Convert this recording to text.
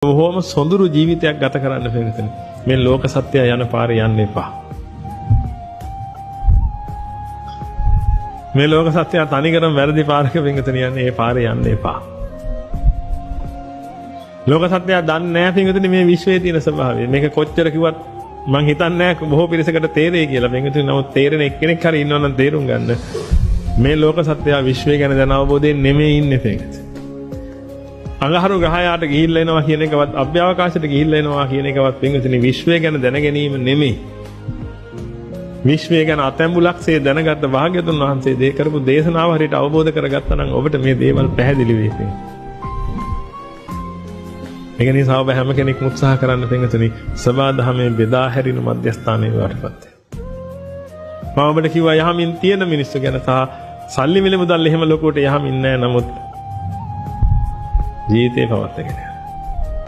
බොහොම සොඳුරු ජීවිතයක් ගත කරන්න පින්වතුනි. මේ ලෝක සත්‍යය යන පාරේ යන්න එපා. මේ ලෝක සත්‍යය තනිකරම වැරදි පාරක පින්වතුනි යන්නේ. ඒ පාරේ යන්න එපා. ලෝක සත්‍යය දන්නේ නැහැ පින්වතුනි මේ විශ්වයේ තියෙන ස්වභාවය. මේක කොච්චර කිව්වත් මං හිතන්නේ නැහැ බොහෝ පිරිසකට තේරෙයි කියලා. පින්වතුනි නමුත් තේරෙන එක්කෙනෙක් හරි ඉන්නවා නම් තේරුම් ගන්න. මේ ලෝක සත්‍යය විශ්වය ගැන දැන අවබෝධයෙන් නෙමෙයි ඉන්නේ පින්වතුනි. අඟහරු ග්‍රහයාට ගිහිල්ලා එනවා කියන එකවත් අභ්‍යවකාශයට ගිහිල්ලා එනවා කියන එකවත් පින්වතුනි විශ්වය ගැන දැන ගැනීම නෙමෙයි. විශ්වය ගැන අතැඹුලක්සේ දැනගත්ත භාග්‍යතුන් වහන්සේ දේ කරපු දේශනාව හරියට අවබෝධ කරගත්තා නම් ඔබට මේ දේවල් පැහැදිලි වෙයි. මේක නිසා ඔබ හැම කෙනෙක්ම උත්සාහ කරන්න පින්වතුනි සබා දහමේ බෙදා හැරින මධ්‍යස්ථානයේ වටපත්. මම ඔබට කිව්වා යහමින් තියෙන මිනිස්සු ගැන සහ සල්ලි මිල මුදල් එහෙම ලොකුවට යහමින් නැහැ. නමුත් ජීවිතේ පවත්වාගෙන